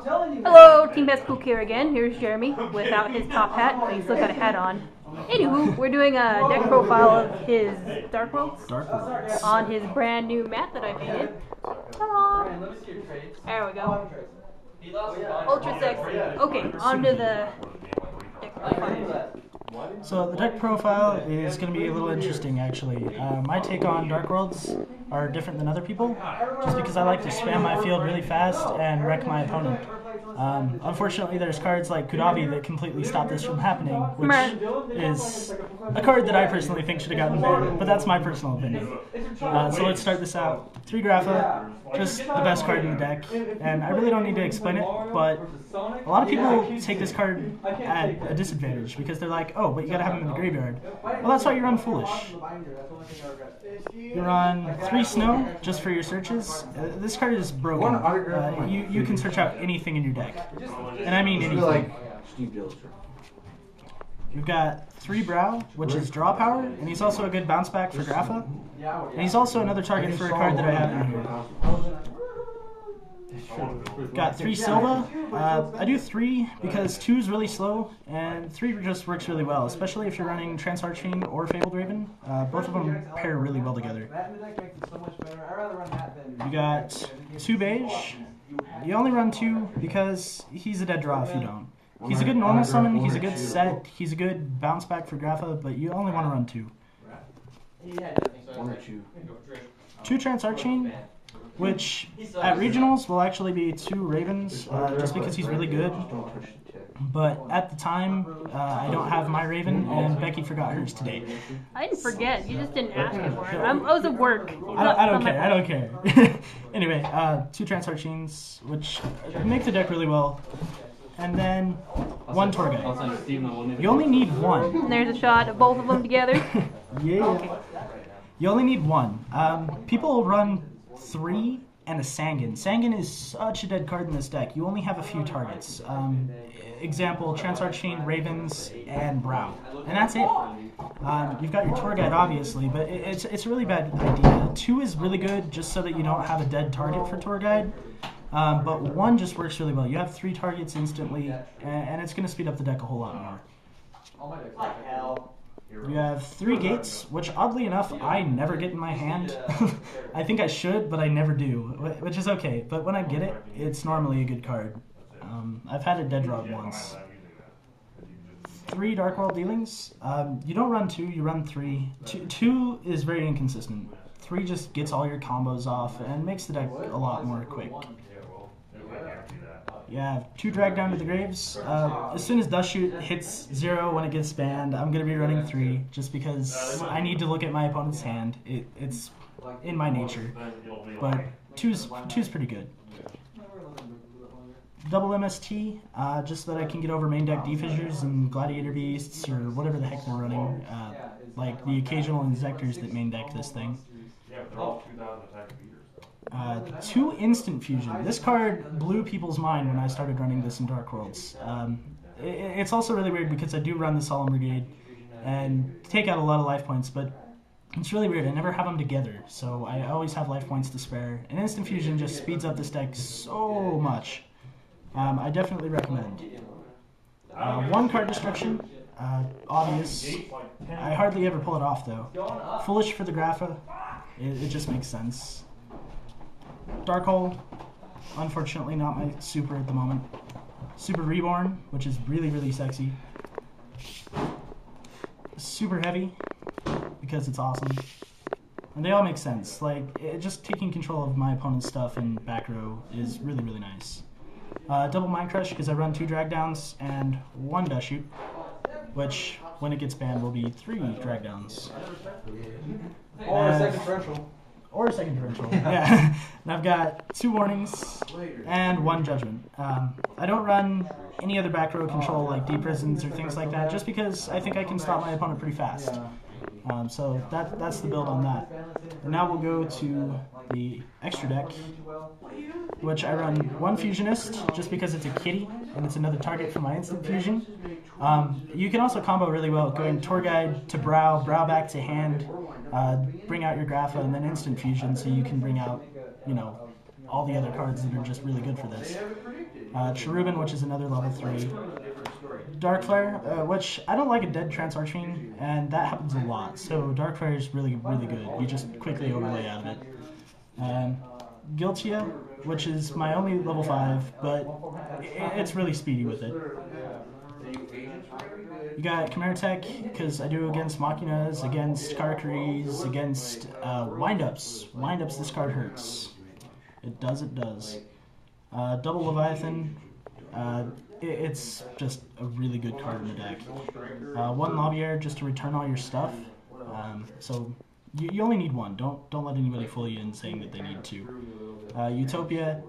Hello, teamhestkuk here again. Here's Jeremy without his top hat, but he's still got a hat on. Anywho, we're doing a deck profile of his Dark Worlds on his brand new mat that I painted. Ta-da! There we go. Ultra sexy. Okay, on to the deck profile. So the deck profile is going to be a little interesting, actually. My take on Dark Worlds are different than other people, just because I like to spam my field really fast and wreck my opponent. Unfortunately, there's cards like Kudabi that completely stop this from happening, which is a card that I personally think should have gotten banned, but that's my personal opinion. So let's start this out. 3 Grapha, just the best card in the deck, and I really don't need to explain it, but a lot of people take this card at a disadvantage because they're like, oh, but you gotta have him in the graveyard. Well, that's why you run Foolish. You run 3 Snow just for your searches. This card is broken. You can search out anything in your deck, and I mean anything. You've got 3 Brow, which is draw power, and he's also a good bounce back for Grapha. And he's also another target for a card that I have in here. Got 3 Silva. I do 3 because 2 is really slow, and 3 just works really well, especially if you're running Trance Archfiend or Fabled Raven. Both of them pair really well together. You got 2 Beige. You only run 2 because he's a dead draw if you don't. He's a good normal summon, he's a good set, he's a good bounce back for Grapha, but you only want to run 2. 2 Trance Archfiend, which at regionals will actually be 2 Ravens, just because he's really good. But at the time, I don't have my Raven, and Becky forgot hers today. I didn't forget, you just didn't ask me for it. I was at work. I don't care. Anyway, 2 Trance Archfiends, which make the deck really well. And then 1 Tour Guide. You only need 1. There's a shot of both of them together. Yeah. Okay. You only need 1. People run 3 and a Sangan. Sangan is such a dead card in this deck. You only have a few targets. Example, Trance Archfiend, Ravens, and Brow. And that's it. You've got your Tour Guide, obviously, but it's a really bad idea. 2 is really good just so that you don't have a dead target for Tour Guide. But 1 just works really well. You have 3 targets instantly, and it's going to speed up the deck a whole lot more. You have 3 Gates, which oddly enough, I never get in my hand. I think I should, but I never do, which is okay. But when I get it, it's normally a good card. I've had it dead draw once. 3 Dark World Dealings. You don't run 2, you run 3. 2 is very inconsistent. 3 just gets all your combos off and makes the deck a lot more quick. You have 2 Drag Down to the Graves. As soon as Dust Shoot hits 0 when it gets banned, I'm going to be running 3 just because I need to look at my opponent's hand. It's in my nature. But 2's pretty good. Double MST, just so that I can get over main deck Defissures and Gladiator Beasts or whatever the heck they're running. Like the occasional Inzectors that main deck this thing. 2 Instant Fusion. This card blew people's mind when I started running this in Dark Worlds. It's also really weird because I do run the Solemn Brigade and take out a lot of life points, but it's really weird. I never have them together, so I always have life points to spare. And Instant Fusion just speeds up this deck so much. I definitely recommend. 1 Card Destruction. Obvious. I hardly ever pull it off, though. Foolish for the Grapha. It just makes sense. Dark Hole, unfortunately not my super at the moment. Super Reborn, which is really, really sexy. Super Heavy, because it's awesome. And they all make sense. Like, just taking control of my opponent's stuff in back row is really, really nice. Double Mind Crush, because I run 2 Drag Downs and 1 Dust Shoot, which, when it gets banned, will be 3 Drag Downs. Or a second torrential. Or a second torrential, yeah. And I've got 2 Warnings and 1 Judgment. I don't run any other back row control like Deep Prisons or things like that, just because I think I can stop my opponent pretty fast. So that's the build on that. And now we'll go to the extra deck, which I run 1 Fusionist, just because it's a kitty, and it's another target for my instant fusion. You can also combo really well, going Tour Guide to Brow, Brow back to hand, bring out your Grapha, and then instant fusion, so you can bring out, you know, all the other cards that are just really good for this. Cherubin, which is another level 3. Darkfire, which I don't like a dead Trance Archfiend, and that happens a lot. So Darkfire is really, really good. You just quickly overlay out of it. Giltia, which is my only level 5, but it's really speedy with it. You got Chimera Tech, because I do against Machinas, against Karakaris, against Windups. Windups, this card hurts. It does, it does. Double Leviathan, it's just a really good card in the deck. One Lobbier just to return all your stuff. So you only need one. Don't let anybody fool you in saying that they need two. Utopia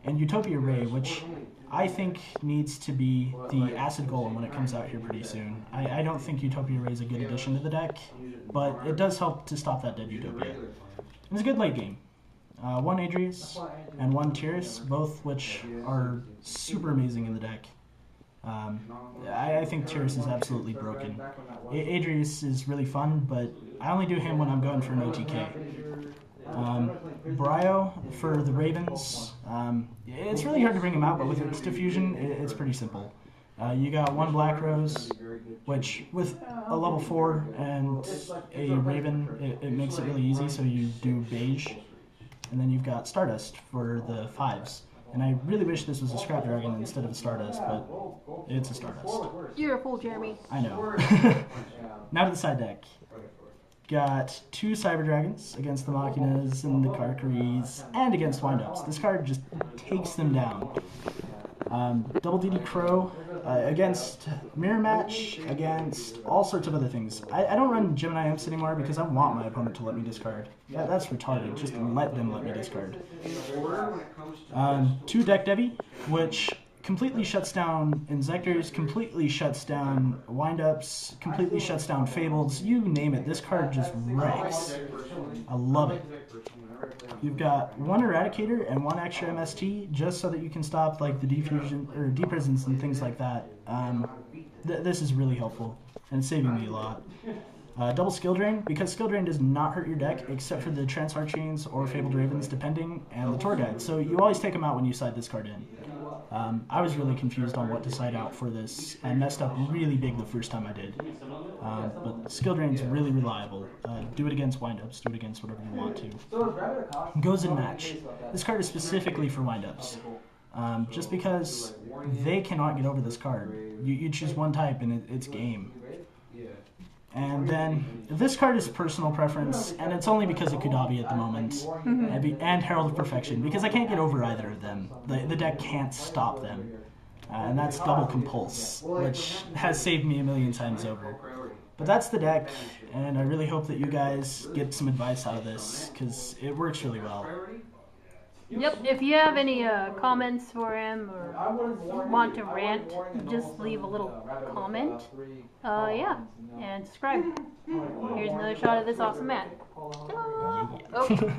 and Utopia Ray, which I think needs to be the Acid Golem when it comes out here pretty soon. I don't think Utopia Ray is a good addition to the deck, but it does help to stop that dead Utopia. It's a good late game. One Adrius and one Tyrus, both which are super amazing in the deck. I think Tyrus is absolutely broken. Adrius is really fun, but I only do him when I'm going for an OTK. Brio for the Ravens, it's really hard to bring him out, but with its diffusion, it's pretty simple. You got one Black Rose, which with a level 4 and a Raven, it makes it really easy, so you do Beige. And then you've got Stardust for the 5s. And I really wish this was a Scrap Dragon instead of a Stardust, but it's a Stardust. You're a fool, Jeremy. I know. Now to the side deck. Got 2 Cyber Dragons against the Machinas and the Karakaris, and against Windups. This card just takes them down. Double DD Crow against Mirror Match, against all sorts of other things. I don't run Gemini Imps anymore because I want my opponent to let me discard. That's retarded. Just let them let me discard. 2 Deck Devi, which completely shuts down Inzectors, completely shuts down Windups, completely shuts down Fables. You name it. This card just wrecks. I love it. You've got 1 Eradicator and 1 extra MST just so that you can stop like the defusion or deprisons and things like that. This is really helpful and it's saving me a lot. Double Skill Drain, because Skill Drain does not hurt your deck except for the Trance Archfiends or Fabled Ravens depending, and the Tour Guide. So you always take them out when you side this card in. I was really confused on what to side out for this and messed up really big the first time I did. But Skill Drain's really reliable. Do it against Windups, do it against whatever you want to. Goes in Match. This card is specifically for Windups. Just because they cannot get over this card. You choose one type and it's game. And then, this card is personal preference, and it's only because of Kudabi at the moment, and Herald of Perfection, because I can't get over either of them. The deck can't stop them. And that's Double Compulse, which has saved me a million times over. But that's the deck, and I really hope that you guys get some advice out of this, because it works really well. Yep, if you have any comments for him or want to rant, just leave a little comment. Yeah, and subscribe. Here's another shot of this awesome mat. Oh.